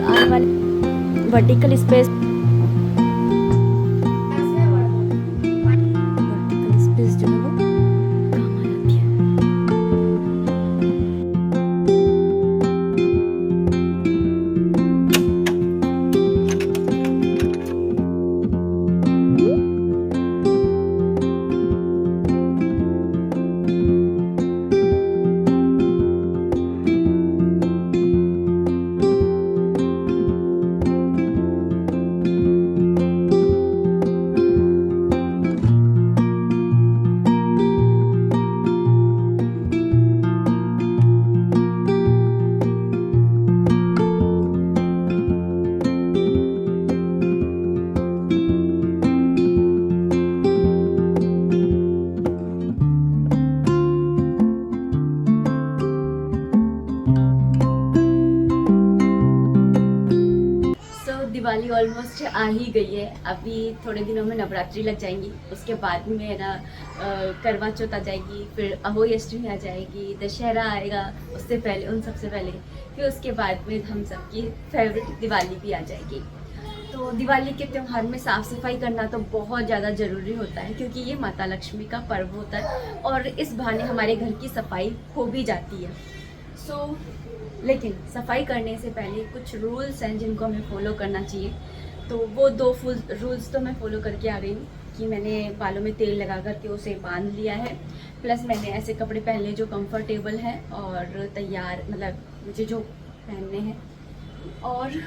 आने वाले vertical space जो है वो काम आ जाती है। दिवाली ऑलमोस्ट आ ही गई है। अभी थोड़े दिनों में नवरात्रि लग जाएंगी, उसके बाद में ना करवा चौथ आ जाएगी, फिर अहोई अष्टमी आ जाएगी, दशहरा आएगा उससे पहले, उन सबसे पहले फिर उसके बाद में हम सबकी फेवरेट दिवाली भी आ जाएगी। तो दिवाली के त्यौहार में साफ़ सफाई करना तो बहुत ज़्यादा ज़रूरी होता है, क्योंकि ये माता लक्ष्मी का पर्व होता है और इस बहाने हमारे घर की सफाई हो भी जाती है। लेकिन सफाई करने से पहले कुछ रूल्स हैं जिनको हमें फॉलो करना चाहिए। तो वो दो फुल रूल्स तो मैं फॉलो करके आ गई हूँ कि मैंने बालों में तेल लगा करके उसे बांध लिया है, प्लस मैंने ऐसे कपड़े पहन लिए जो कंफर्टेबल हैं और तैयार, मतलब मुझे जो पहनने हैं। और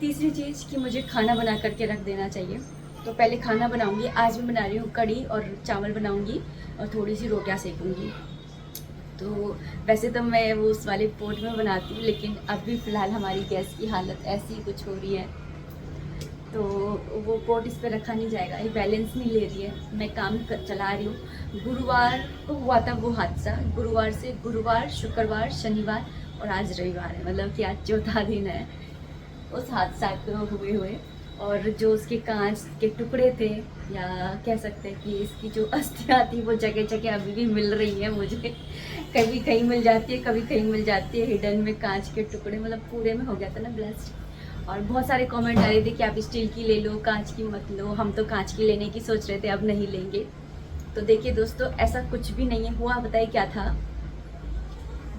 तीसरी चीज़ कि मुझे खाना बना करके रख देना चाहिए। तो पहले खाना बनाऊंगी, आज मैं बना रही हूँ कढ़ी और चावल बनाऊंगी और थोड़ी सी रोटियाँ सेकूंगी। तो वैसे तो मैं वो उस वाले पोट में बनाती हूँ, लेकिन अभी फ़िलहाल हमारी गैस की हालत ऐसी कुछ हो रही है तो वो पोट इस पर रखा नहीं जाएगा, ये बैलेंस नहीं ले रही है। मैं काम चला रही हूँ। गुरुवार को हुआ था वो हादसा, गुरुवार से गुरुवार, शुक्रवार, शनिवार और आज रविवार है, मतलब कि आज चौथा दिन है उस हादसा को हुए। और जो उसके कांच के टुकड़े थे, या कह सकते हैं कि इसकी जो अस्थियाँ थी वो जगह जगह अभी भी मिल रही हैं मुझे। कभी कहीं मिल जाती है, कभी कहीं मिल जाती है हिडन में कांच के टुकड़े, मतलब पूरे में हो गया था ना ब्लास्ट। और बहुत सारे कमेंट आ रहे थे कि आप स्टील की ले लो, कांच की मत लो। हम तो कांच की लेने की सोच रहे थे, अब नहीं लेंगे। तो देखिए दोस्तों, ऐसा कुछ भी नहीं है। हुआ बताइए क्या था,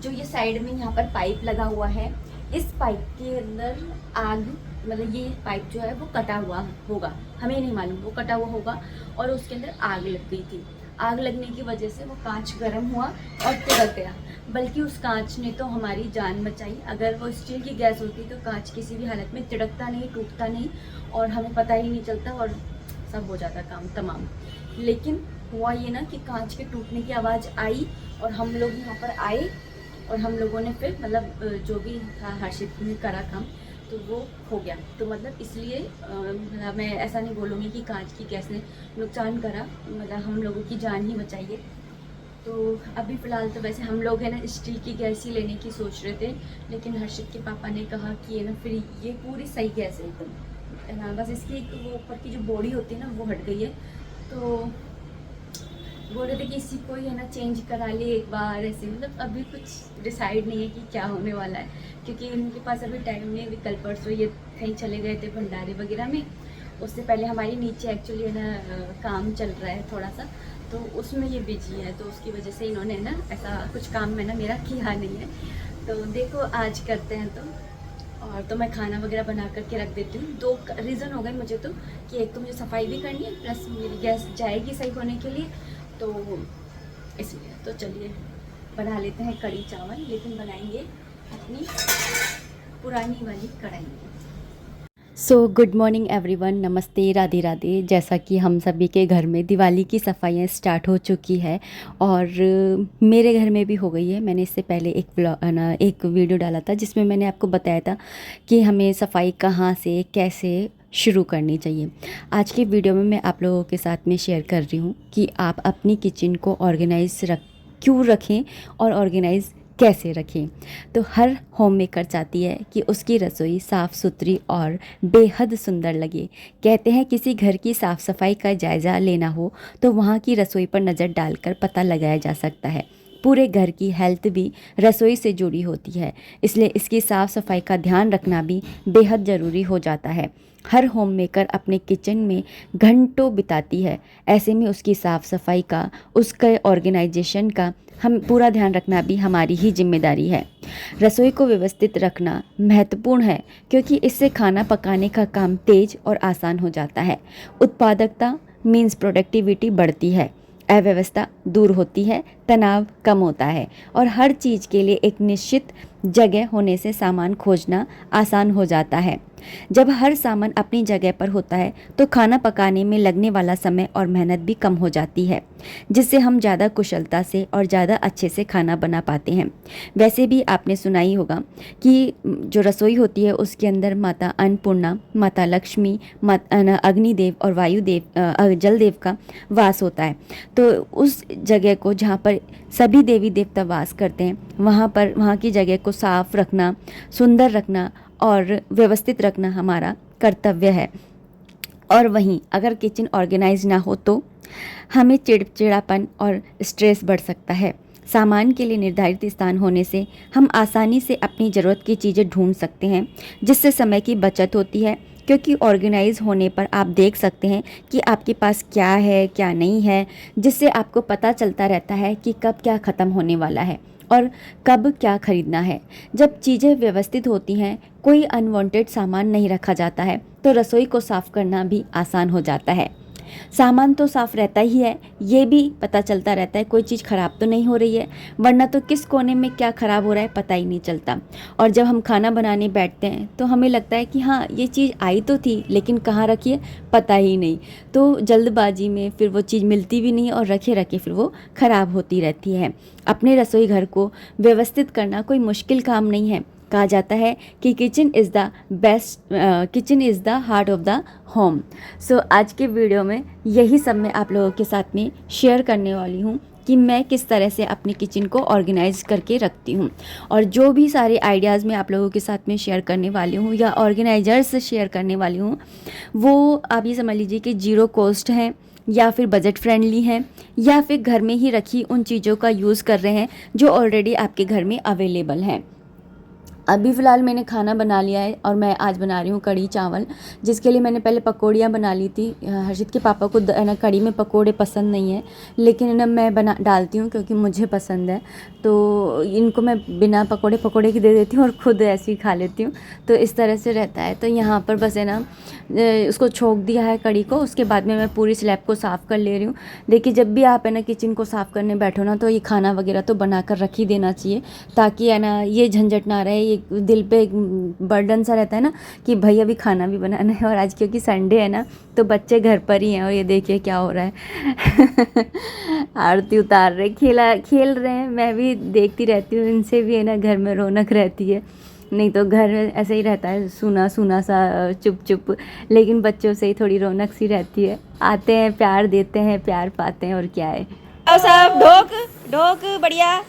जो ये साइड में यहाँ पर पाइप लगा हुआ है, इस पाइप के अंदर आग, मतलब ये पाइप जो है वो कटा हुआ होगा, हमें नहीं मालूम, वो कटा हुआ होगा और उसके अंदर आग लग गई थी। आग लगने की वजह से वो कांच गर्म हुआ और तिड़क गया। बल्कि उस कांच ने तो हमारी जान बचाई। अगर वो स्टील की गैस होती तो कांच किसी भी हालत में तिड़कता नहीं, टूटता नहीं और हमें पता ही नहीं चलता और सब हो जाता काम तमाम। लेकिन हुआ ये ना कि कांच के टूटने की आवाज़ आई और हम लोग यहाँ पर आए और हम लोगों ने फिर मतलब जो भी था हर्षित ने करा काम, तो वो हो गया। तो मतलब इसलिए मतलब मैं ऐसा नहीं बोलूँगी कि कांच की गैस ने नुकसान करा, मतलब हम लोगों की जान ही बचाई है। तो अभी फ़िलहाल तो वैसे हम लोग है ना स्टील की गैस ही लेने की सोच रहे थे, लेकिन हर्षित के पापा ने कहा कि है ना फिर ये पूरी सही गैस है एकदम, है ना, बस इसकी वो ऊपर की जो बॉडी होती है ना वो हट गई है। तो बोल रहे थे कि इसी को ही है ना चेंज करा ले एक बार, ऐसे मतलब अभी कुछ डिसाइड नहीं है कि क्या होने वाला है, क्योंकि उनके पास अभी टाइम नहीं है। अभी कल परसों ये कहीं चले गए थे भंडारे वगैरह में। उससे पहले हमारी नीचे एक्चुअली है ना काम चल रहा है थोड़ा सा, तो उसमें ये बिजी है, तो उसकी वजह से इन्होंने ना ऐसा कुछ काम में ना मेरा किया नहीं है। तो देखो आज करते हैं। और तो मैं खाना वगैरह बना करके रख देती हूँ। दो रीज़न हो गए मुझे तो, कि एक तो मुझे सफाई भी करनी है, प्लस मेरी गैस जाएगी सही होने के लिए, तो इसलिए। तो चलिए बना लेते हैं कढ़ी चावल, लेकिन बनाएंगे अपनी पुरानी वाली कढ़ाई में। सो गुड मॉर्निंग एवरीवन, नमस्ते, राधे राधे। जैसा कि हम सभी के घर में दिवाली की सफाइयाँ स्टार्ट हो चुकी है और मेरे घर में भी हो गई है। मैंने इससे पहले एक वीडियो डाला था जिसमें मैंने आपको बताया था कि हमें सफाई कहाँ से कैसे शुरू करनी चाहिए। आज की वीडियो में मैं आप लोगों के साथ में शेयर कर रही हूँ कि आप अपनी किचन को क्यों रखें और ऑर्गेनाइज़ कैसे रखें। तो हर होम मेकर चाहती है कि उसकी रसोई साफ़ सुथरी और बेहद सुंदर लगे। कहते हैं किसी घर की साफ़ सफाई का जायज़ा लेना हो तो वहाँ की रसोई पर नज़र डालकर पता लगाया जा सकता है पूरे घर की हेल्थ भी रसोई से जुड़ी होती है, इसलिए इसकी साफ़ सफाई का ध्यान रखना भी बेहद ज़रूरी हो जाता है। हर होम मेकर अपने किचन में घंटों बिताती है, ऐसे में उसकी साफ़ सफाई का, उसके ऑर्गेनाइजेशन का हम पूरा ध्यान रखना भी हमारी ही जिम्मेदारी है। रसोई को व्यवस्थित रखना महत्वपूर्ण है, क्योंकि इससे खाना पकाने का काम तेज और आसान हो जाता है। उत्पादकता मीन्स प्रोडक्टिविटी बढ़ती है, अव्यवस्था दूर होती है, तनाव कम होता है और हर चीज़ के लिए एक निश्चित जगह होने से सामान खोजना आसान हो जाता है। जब हर सामान अपनी जगह पर होता है तो खाना पकाने में लगने वाला समय और मेहनत भी कम हो जाती है, जिससे हम ज़्यादा कुशलता से और ज़्यादा अच्छे से खाना बना पाते हैं। वैसे भी आपने सुना ही होगा कि जो रसोई होती है उसके अंदर माता अन्नपूर्णा, माता लक्ष्मी, अग्निदेव और वायुदेव, जल देव का वास होता है। तो उस जगह को जहाँ पर सभी देवी देवता वास करते हैं, वहाँ की जगह को साफ रखना, सुंदर रखना और व्यवस्थित रखना हमारा कर्तव्य है। और वहीं अगर किचन ऑर्गेनाइज ना हो तो हमें चिड़चिड़ापन और स्ट्रेस बढ़ सकता है। सामान के लिए निर्धारित स्थान होने से हम आसानी से अपनी ज़रूरत की चीज़ें ढूंढ सकते हैं, जिससे समय की बचत होती है, क्योंकि ऑर्गेनाइज होने पर आप देख सकते हैं कि आपके पास क्या है क्या नहीं है, जिससे आपको पता चलता रहता है कि कब क्या ख़त्म होने वाला है और कब क्या खरीदना है। जब चीज़ें व्यवस्थित होती हैं, कोई अनवांटेड सामान नहीं रखा जाता है, तो रसोई को साफ़ करना भी आसान हो जाता है। सामान तो साफ़ रहता ही है, ये भी पता चलता रहता है कोई चीज़ ख़राब तो नहीं हो रही है, वरना तो किस कोने में क्या ख़राब हो रहा है पता ही नहीं चलता। और जब हम खाना बनाने बैठते हैं तो हमें लगता है कि हाँ ये चीज़ आई तो थी, लेकिन कहाँ रखी है पता ही नहीं। तो जल्दबाजी में फिर वो चीज़ मिलती भी नहीं और रखे रखे फिर वो ख़राब होती रहती है। अपने रसोई घर को व्यवस्थित करना कोई मुश्किल काम नहीं है। कहा जाता है कि kitchen is the heart of the home. So आज के वीडियो में यही सब मैं आप लोगों के साथ में शेयर करने वाली हूँ कि मैं किस तरह से अपनी किचन को ऑर्गेनाइज करके रखती हूँ। और जो भी सारे आइडियाज़ मैं आप लोगों के साथ में शेयर करने वाली हूँ या ऑर्गेनाइजर्स से शेयर करने वाली हूँ, वो आप ये समझ लीजिए कि ज़ीरो कॉस्ट हैं या फिर बजट फ्रेंडली हैं या फिर घर में ही रखी उन चीज़ों का यूज़ कर रहे हैं जो ऑलरेडी आपके घर में अवेलेबल हैं। अभी फ़िलहाल मैंने खाना बना लिया है और मैं आज बना रही हूँ कढ़ी चावल, जिसके लिए मैंने पहले पकौड़ियाँ बना ली थी। हर्षित के पापा को ना कढ़ी में पकोड़े पसंद नहीं है, लेकिन ना मैं डालती हूँ क्योंकि मुझे पसंद है। तो इनको मैं बिना पकोड़े की दे देती हूँ और ख़ुद ऐसे ही खा लेती हूँ। तो इस तरह से रहता है। तो यहाँ पर बस है ना उसको छोंक दिया है कढ़ी को, उसके बाद में मैं पूरी स्लैब को साफ़ कर ले रही हूँ। देखिए जब भी आप है ना किचन को साफ़ करने बैठो ना, तो ये खाना वगैरह तो बना कर रख ही देना चाहिए, ताकि है ना ये झंझट ना रहे, ये दिल पे एक बर्डन सा रहता है ना कि भाई अभी खाना भी बनाना है। और आज क्योंकि संडे है ना, तो बच्चे घर पर ही हैं और ये देखिए क्या हो रहा है आरती उतार रहे, खेल रहे हैं। मैं भी देखती रहती हूँ, इनसे भी है ना घर में रौनक रहती है, नहीं तो घर में ऐसे ही रहता है सूना सूना सा, चुप चुप। लेकिन बच्चों से ही थोड़ी रौनक सी रहती है, आते हैं प्यार देते हैं, प्यार पाते हैं, और क्या है। आओ सब ढोक ढोक बढ़िया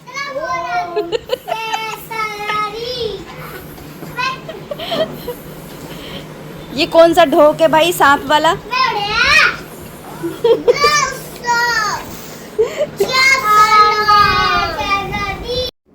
ये कौन सा ढोक है भाई, सांप वाला?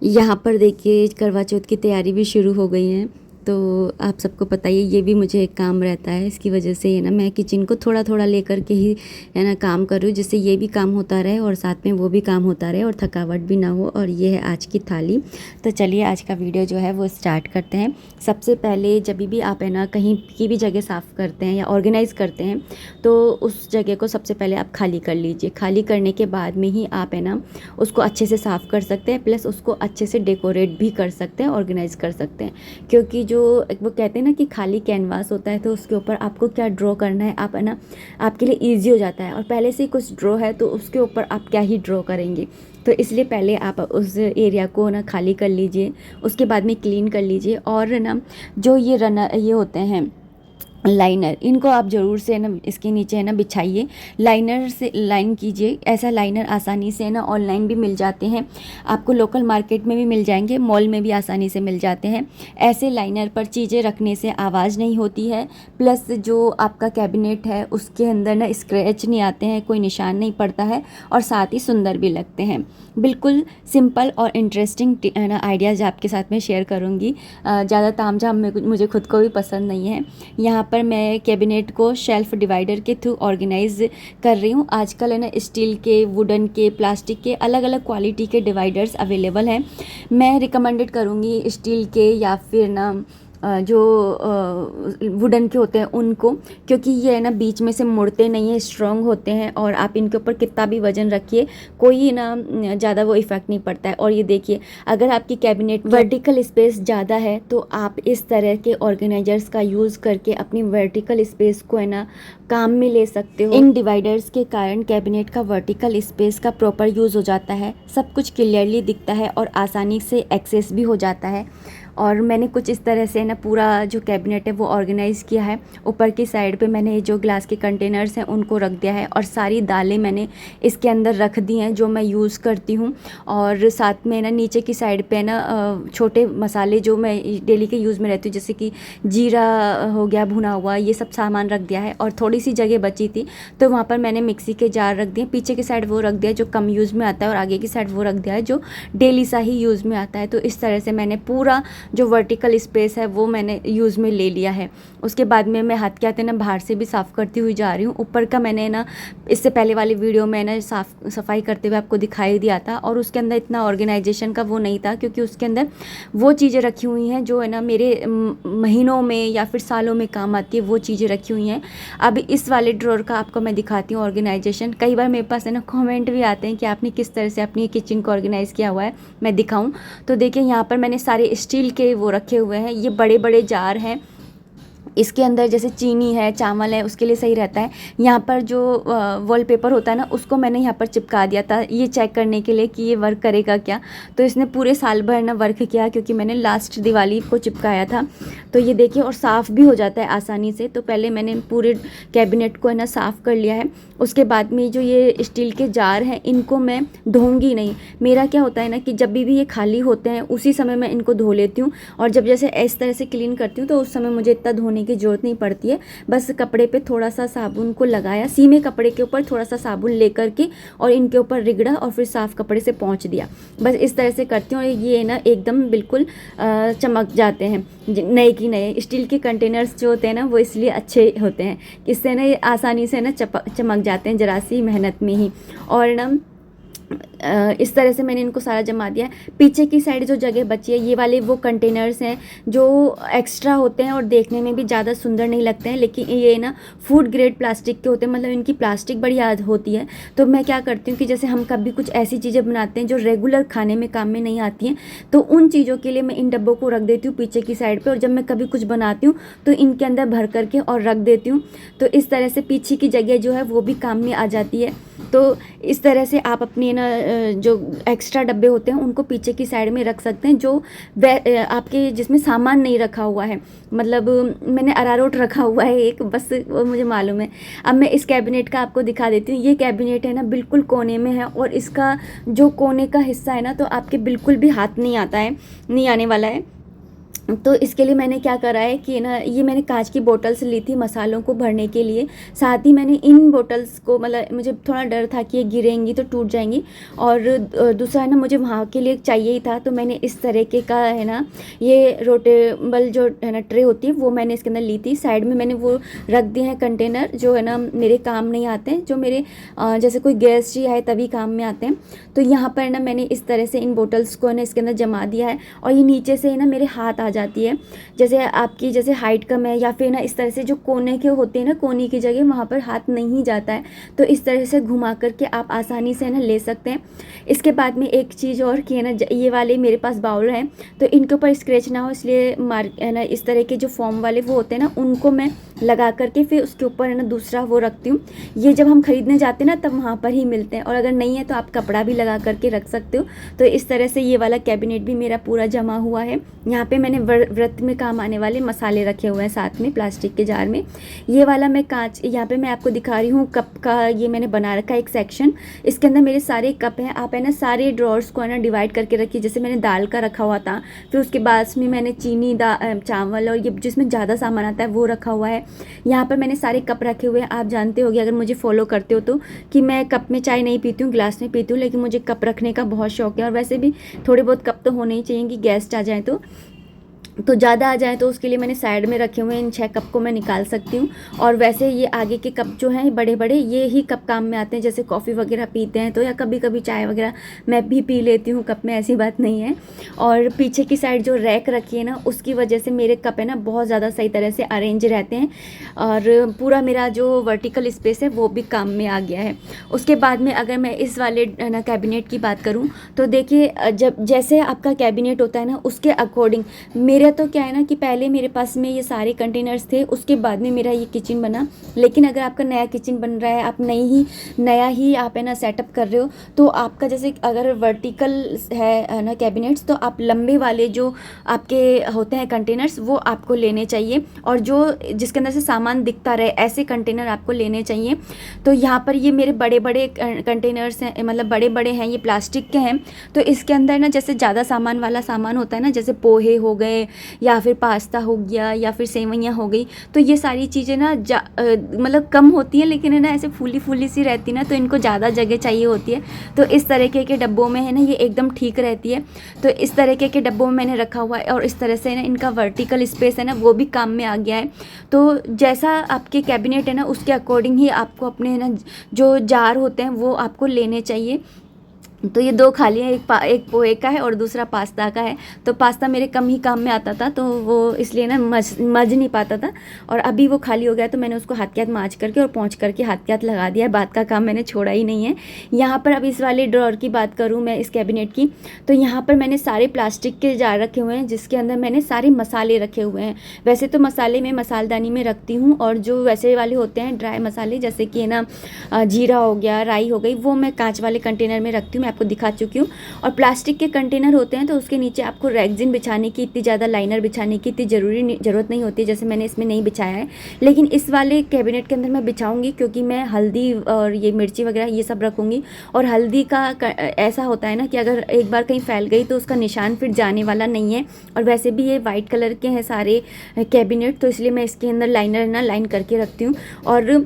यहाँ पर देखिए करवा चौथ की तैयारी भी शुरू हो गई है। तो आप सबको पता ही है, ये भी मुझे एक काम रहता है, इसकी वजह से है ना मैं किचन को थोड़ा थोड़ा लेकर के ही है ना काम कर रही हूँ, जिससे ये भी काम होता रहे और साथ में वो भी काम होता रहे और थकावट भी ना हो। और ये है आज की थाली। तो चलिए आज का वीडियो जो है वो स्टार्ट करते हैं। सबसे पहले जब भी आप है ना कहीं की भी जगह साफ़ करते हैं या ऑर्गेनाइज़ करते हैं, तो उस जगह को सबसे पहले आप खाली कर लीजिए। खाली करने के बाद में ही आप है ना उसको अच्छे से साफ़ कर सकते हैं, प्लस उसको अच्छे से डेकोरेट भी कर सकते हैं, ऑर्गेनाइज़ कर सकते हैं। क्योंकि जो वो कहते हैं ना कि खाली कैनवास होता है, तो उसके ऊपर आपको क्या ड्रॉ करना है आप है ना आपके लिए ईजी हो जाता है। और पहले से ही कुछ ड्रॉ है तो उसके ऊपर आप क्या ही ड्रॉ करेंगे। तो इसलिए पहले आप उस एरिया को ना खाली कर लीजिए, उसके बाद में क्लीन कर लीजिए। और ना जो ये होते हैं लाइनर, इनको आप ज़रूर से ना इसके नीचे है ना बिछाइए, लाइनर से लाइन कीजिए। ऐसा लाइनर आसानी से ना ऑनलाइन भी मिल जाते हैं, आपको लोकल मार्केट में भी मिल जाएंगे, मॉल में भी आसानी से मिल जाते हैं। ऐसे लाइनर पर चीज़ें रखने से आवाज़ नहीं होती है, प्लस जो आपका कैबिनेट है उसके अंदर ना स्क्रैच नहीं आते हैं, कोई निशान नहीं पड़ता है, और साथ ही सुंदर भी लगते हैं। बिल्कुल सिंपल और इंटरेस्टिंग ना आइडियाज़ आपके साथ में शेयर करूँगी। ज़्यादा तामझाम मुझे खुद को भी पसंद नहीं है। यहाँ पर मैं कैबिनेट को शेल्फ डिवाइडर के थ्रू ऑर्गेनाइज कर रही हूँ। आजकल है ना स्टील के, वुडन के, प्लास्टिक के अलग अलग क्वालिटी के डिवाइडर्स अवेलेबल हैं। मैं रिकमेंडेड करूँगी स्टील के या फिर ना जो वुडन के होते हैं उनको, क्योंकि ये है ना बीच में से मुड़ते नहीं हैं, स्ट्रॉन्ग होते हैं, और आप इनके ऊपर कितना भी वजन रखिए कोई ना ज़्यादा वो इफ़ेक्ट नहीं पड़ता है। और ये देखिए, अगर आपकी कैबिनेट वर्टिकल स्पेस ज़्यादा है तो आप इस तरह के ऑर्गेनाइजर्स का यूज़ करके अपनी वर्टिकल स्पेस को है ना काम में ले सकते हो। इन डिवाइडर्स के कारण कैबिनेट का वर्टिकल स्पेस का प्रॉपर यूज़ हो जाता है, सब कुछ क्लियरली दिखता है और आसानी से एक्सेस भी हो जाता है। और मैंने कुछ इस तरह से ना पूरा जो कैबिनेट है वो ऑर्गेनाइज़ किया है। ऊपर की साइड पे मैंने जो ग्लास के कंटेनर्स हैं उनको रख दिया है, और सारी दालें मैंने इसके अंदर रख दी हैं जो मैं यूज़ करती हूँ। और साथ में ना नीचे की साइड पे ना छोटे मसाले जो मैं डेली के यूज़ में रहती हूँ, जैसे कि जीरा हो गया भुना हुआ, ये सब सामान रख दिया है। और थोड़ी सी जगह बची थी तो वहाँ पर मैंने मिक्सी के जार रख दिए। पीछे की साइड वो रख दिया जो कम यूज़ में आता है, और आगे की साइड वो रख दिया है जो डेली सा ही यूज़ में आता है। तो इस तरह से मैंने पूरा जो वर्टिकल स्पेस है वो मैंने यूज़ में ले लिया है। उसके बाद में मैं हाथ के हाथ ना बाहर से भी साफ़ करती हुई जा रही हूँ। ऊपर का मैंने ना इससे पहले वाली वीडियो में ना सफाई करते हुए आपको दिखाई दिया था, और उसके अंदर इतना ऑर्गेनाइजेशन का वो नहीं था, क्योंकि उसके अंदर वो चीज़ें रखी हुई हैं जो है ना मेरे महीनों में या फिर सालों में काम आती है, वो चीज़ें रखी हुई हैं। अब इस वाले ड्रॉर का आपको मैं दिखाती हूँ ऑर्गेनाइजेशन। कई बार मेरे पास है ना कमेंट भी आते हैं कि आपने किस तरह से अपनी किचन को ऑर्गेनाइज़ किया हुआ है, मैं दिखाऊं। तो देखिए, यहाँ पर मैंने सारे स्टील के वो रखे हुए हैं, ये बड़े बड़े जार हैं। इसके अंदर जैसे चीनी है, चावल है, उसके लिए सही रहता है। यहाँ पर जो वॉलपेपर होता है ना उसको मैंने यहाँ पर चिपका दिया था, ये चेक करने के लिए कि ये वर्क करेगा क्या। तो इसने पूरे साल भर ना वर्क किया, क्योंकि मैंने लास्ट दिवाली को चिपकाया था। तो ये देखिए, और साफ़ भी हो जाता है आसानी से। तो पहले मैंने पूरे कैबिनेट को है ना साफ़ कर लिया है। उसके बाद में जो ये स्टील के जार हैं इनको मैं धोऊंगी नहीं। मेरा क्या होता है ना कि जब भी ये खाली होते हैं उसी समय मैं इनको धो लेती हूँ, और जब जैसे इस तरह से क्लीन करती हूँ तो उस समय मुझे इतना धोने की ज़रूरत नहीं पड़ती है। बस कपड़े पे थोड़ा सा साबुन को लगाया, सीमे कपड़े के ऊपर थोड़ा सा साबुन लेकर के और इनके ऊपर रगड़ा और फिर साफ़ कपड़े से पोंछ दिया। बस इस तरह से करती हूँ, और ये ना एकदम बिल्कुल चमक जाते हैं, नए की नए। स्टील के कंटेनर्स जो होते हैं ना वो इसलिए अच्छे होते हैं, इससे ना ये आसानी से ना चमक जाते हैं ज़रा सी मेहनत में ही। और ना इस तरह से मैंने इनको सारा जमा दिया है। पीछे की साइड जो जगह बची है, ये वाले वो कंटेनर्स हैं जो एक्स्ट्रा होते हैं और देखने में भी ज़्यादा सुंदर नहीं लगते हैं, लेकिन ये ना फूड ग्रेड प्लास्टिक के होते हैं, मतलब इनकी प्लास्टिक बड़ी याद होती है। तो मैं क्या करती हूँ कि जैसे हम कभी कुछ ऐसी चीज़ें बनाते हैं जो रेगुलर खाने में काम में नहीं आती हैं, तो उन चीज़ों के लिए मैं इन डब्बों को रख देती हूँ पीछे की साइड पर, और जब मैं कभी कुछ बनाती हूँ तो इनके अंदर भर करके और रख देती हूँ। तो इस तरह से पीछे की जगह जो है वो भी काम में आ जाती है। तो इस तरह से आप अपनी ना जो एक्स्ट्रा डब्बे होते हैं उनको पीछे की साइड में रख सकते हैं, जो आपके जिसमें सामान नहीं रखा हुआ है। मतलब मैंने अरारोट रखा हुआ है एक, बस वो मुझे मालूम है। अब मैं इस कैबिनेट का आपको दिखा देती हूँ। ये कैबिनेट है ना बिल्कुल कोने में है, और इसका जो कोने का हिस्सा है ना तो आपके बिल्कुल भी हाथ नहीं आता है, नहीं आने वाला है। तो इसके लिए मैंने क्या करा है कि ना ये मैंने कांच की बोतल्स ली थी मसालों को भरने के लिए। साथ ही मैंने इन बोतल्स को, मतलब मुझे थोड़ा डर था कि ये गिरेंगी तो टूट जाएंगी, और दूसरा है ना मुझे वहाँ के लिए चाहिए ही था। तो मैंने इस तरीके का है ना ये रोटेबल जो है ना ट्रे होती है वो मैंने इसके अंदर ली थी। साइड में मैंने वो रख दिए हैं कंटेनर जो है ना मेरे काम नहीं आते हैं, जो मेरे जैसे कोई गेस्ट ही आए तभी काम में आते हैं। तो यहाँ पर ना मैंने इस तरह से इन बोटल्स को ना इसके अंदर जमा दिया है, और ये नीचे से ना मेरे हाथ आ जाती है। जैसे आपकी जैसे हाइट कम है या फिर ना इस तरह से जो कोने के होते हैं ना, कोने की जगह वहाँ पर हाथ नहीं जाता है, तो इस तरह से घुमा करके आप आसानी से ना ले सकते हैं। इसके बाद में एक चीज़ और कि है ना, ये वाले मेरे पास बाउल हैं तो इनके ऊपर स्क्रैच ना हो, इसलिए है ना इस तरह के जो फॉर्म वाले वो होते हैं ना उनको मैं लगा करके फिर उसके ऊपर है ना दूसरा वो रखती हूँ। ये जब हम खरीदने जाते हैं ना तब वहाँ पर ही मिलते हैं, और अगर नहीं है तो आप कपड़ा भी लगा करके रख सकते हो। तो इस तरह से ये वाला कैबिनेट भी मेरा पूरा जमा हुआ है। यहाँ पे मैंने व्रत में काम आने वाले मसाले रखे हुए हैं साथ में प्लास्टिक के जार में। ये वाला मैं कांच, यहाँ पे मैं आपको दिखा रही हूँ कप का, ये मैंने बना रखा है एक सेक्शन। इसके अंदर मेरे सारे कप हैं। आप है ना सारे ड्रॉर्स को है ना डिवाइड करके रखिए। जैसे मैंने दाल का रखा हुआ था, फिर उसके बाद में मैंने चीनी, चावल और ये जिसमें ज़्यादा सामान आता है वो रखा हुआ है। यहाँ पर मैंने सारे कप रखे हुए हैं। आप जानते होगे अगर मुझे फॉलो करते हो तो कि मैं कप में चाय नहीं पीती हूँ, गिलास में पीती हूँ, लेकिन मुझे कप रखने का बहुत शौक है। और वैसे भी थोड़े बहुत कप तो होने ही चाहिए कि गेस्ट आ जाएँ तो ज़्यादा आ जाए तो उसके लिए मैंने साइड में रखे हुए हैं। इन 6 कप को मैं निकाल सकती हूँ। और वैसे ये आगे के कप जो हैं बड़े बड़े, ये ही कप काम में आते हैं। जैसे कॉफ़ी वगैरह पीते हैं तो, या कभी कभी चाय वगैरह मैं भी पी लेती हूँ कप में, ऐसी बात नहीं है। और पीछे की साइड जो रैक रखी है ना, उसकी वजह से मेरे कप है ना बहुत ज़्यादा सही तरह से अरेंज रहते हैं और पूरा मेरा जो वर्टिकल स्पेस है वो भी काम में आ गया है। उसके बाद में अगर मैं इस वाले ना कैबिनेट की बात करूँ तो देखिए, जब जैसे आपका कैबिनेट होता है ना उसके अकॉर्डिंग, मेरा तो क्या है ना कि पहले मेरे पास में ये सारे कंटेनर्स थे, उसके बाद में मेरा ये किचन बना। लेकिन अगर आपका नया किचन बन रहा है, आप नया ही आप है ना सेटअप कर रहे हो, तो आपका जैसे अगर वर्टिकल है ना कैबिनेट्स, तो आप लंबे वाले जो आपके होते हैं कंटेनर्स वो आपको लेने चाहिए। और जो जिसके अंदर से सामान दिखता रहे ऐसे कंटेनर आपको लेने चाहिए। तो यहाँ पर ये मेरे बड़े बड़े कंटेनर्स हैं, मतलब बड़े बड़े हैं, ये प्लास्टिक के हैं। तो इसके अंदर ना जैसे ज़्यादा सामान वाला सामान होता है ना, जैसे पोहे हो गए या फिर पास्ता हो गया या फिर सेवइयाँ हो गई, तो ये सारी चीज़ें ना मतलब कम होती हैं, लेकिन है ना ऐसे फूली फूली सी रहती ना, तो इनको ज़्यादा जगह चाहिए होती है। तो इस तरीके के डब्बों में है ना ये एकदम ठीक रहती है। तो इस तरीके के डब्बों में मैंने रखा हुआ है और इस तरह से ना इनका वर्टिकल स्पेस है ना वो भी काम में आ गया है। तो जैसा आपके कैबिनेट है ना उसके अकॉर्डिंग ही आपको अपने है ना जो जार होते हैं वो आपको लेने चाहिए। तो ये 2 खाली है, एक पोहे का है और दूसरा पास्ता का है। तो पास्ता मेरे कम ही काम में आता था, तो वो इसलिए ना मज नहीं पाता था। और अभी वो खाली हो गया तो मैंने उसको हाथ के हाथ मांज करके और पोंछ करके हाथ के हाथ लगा दिया है। बात का काम मैंने छोड़ा ही नहीं है। यहाँ पर अब इस वाले ड्रॉअर की बात करूँ मैं, इस कैबिनेट की, तो यहाँ पर मैंने सारे प्लास्टिक के जार रखे हुए हैं जिसके अंदर मैंने सारे मसाले रखे हुए हैं। वैसे तो मसाले मैं मसालदानी में रखती हूँ, और जो वैसे वाले होते हैं ड्राई मसाले, जैसे कि ना जीरा हो गया, राई हो गई, वो मैं कांच वाले कंटेनर में रखती हूँ, मैं आपको दिखा चुकी हूँ। और प्लास्टिक के कंटेनर होते हैं तो उसके नीचे आपको रेक्जिन बिछाने की, इतनी ज़्यादा लाइनर बिछाने की इतनी ज़रूरत नहीं होती, जैसे मैंने इसमें नहीं बिछाया है। लेकिन इस वाले कैबिनेट के अंदर मैं बिछाऊंगी, क्योंकि मैं हल्दी और ये मिर्ची वगैरह ये सब रखूँगी। और हल्दी का ऐसा होता है ना कि अगर एक बार कहीं फैल गई तो उसका निशान फिर जाने वाला नहीं है। और वैसे भी ये वाइट कलर के हैं सारे कैबिनेट, तो इसलिए मैं इसके अंदर लाइनर ना लाइन करके रखती हूँ। और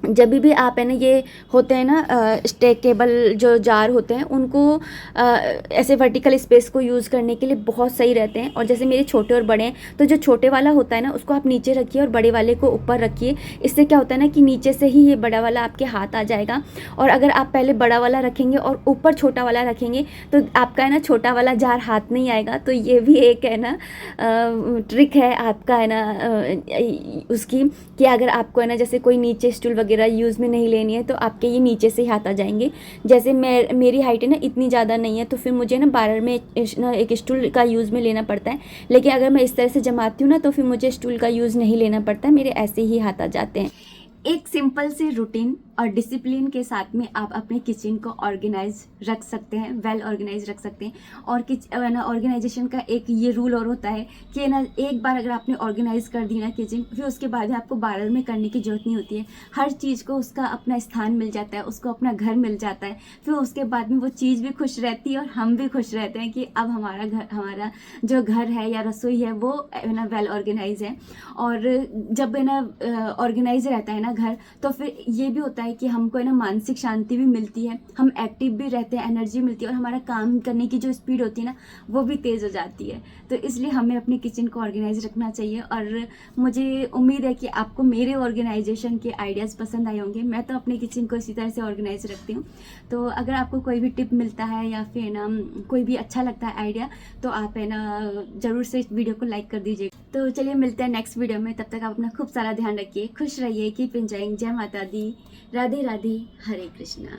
जब भी आप है ना ये होते हैं ना स्टेकेबल जो जार होते हैं, उनको ऐसे वर्टिकल स्पेस को यूज़ करने के लिए बहुत सही रहते हैं। और जैसे मेरे छोटे और बड़े हैं, तो जो छोटे वाला होता है ना उसको आप नीचे रखिए और बड़े वाले को ऊपर रखिए। इससे क्या होता है ना कि नीचे से ही ये बड़ा वाला आपके हाथ आ जाएगा। और अगर आप पहले बड़ा वाला रखेंगे और ऊपर छोटा वाला रखेंगे तो आपका है ना छोटा वाला जार हाथ नहीं आएगा। तो ये भी एक है ना ट्रिक है आपका है ना उसकी, कि अगर आपको है ना जैसे कोई नीचे स्टूल वगैरह यूज़ में नहीं लेनी है तो आपके ये नीचे से ही हाथ आ जाएंगे। जैसे मेरी हाइट है ना इतनी ज़्यादा नहीं है, तो फिर मुझे ना 12 में एक स्टूल का यूज़ में लेना पड़ता है। लेकिन अगर मैं इस तरह से जमाती हूँ ना तो फिर मुझे स्टूल का यूज़ नहीं लेना पड़ता, मेरे ऐसे ही हाथ आ जाते हैं। एक सिंपल से रूटीन और डिसिप्लिन के साथ में आप अपने किचन को ऑर्गेनाइज रख सकते हैं, वेल ऑर्गेनाइज रख सकते हैं। और ना ऑर्गेनाइजेशन का एक ये रूल और होता है कि ना एक बार अगर आपने ऑर्गेनाइज कर दी ना किचन, फिर उसके बाद आपको बार में करने की जरूरत नहीं होती है। हर चीज़ को उसका अपना स्थान मिल जाता है, उसको अपना घर मिल जाता है। फिर उसके बाद में वो चीज़ भी खुश रहती है और हम भी खुश रहते हैं कि अब हमारा जो घर है या रसोई है वो ना वेल ऑर्गेनाइज है। और जब ना ऑर्गेनाइज रहता है ना घर, तो फिर ये भी होता है कि हमको है ना मानसिक शांति भी मिलती है, हम एक्टिव भी रहते हैं, एनर्जी मिलती है, और हमारा काम करने की जो स्पीड होती है ना वो भी तेज़ हो जाती है। तो इसलिए हमें अपने किचन को ऑर्गेनाइज रखना चाहिए। और मुझे उम्मीद है कि आपको मेरे ऑर्गेनाइजेशन के आइडियाज़ पसंद आए होंगे। मैं तो अपने किचन को इसी तरह से ऑर्गेनाइज रखती हूँ। तो अगर आपको कोई भी टिप मिलता है या फिर ना कोई भी अच्छा लगता है आइडिया, तो आप है ना ज़रूर से इस वीडियो को लाइक कर दीजिए। तो चलिए मिलते हैं नेक्स्ट वीडियो में, तब तक आप अपना खूब सारा ध्यान रखिए, खुश रहिए, कीप एंजॉयिंग। जय माता दी, राधे राधे, हरे कृष्णा।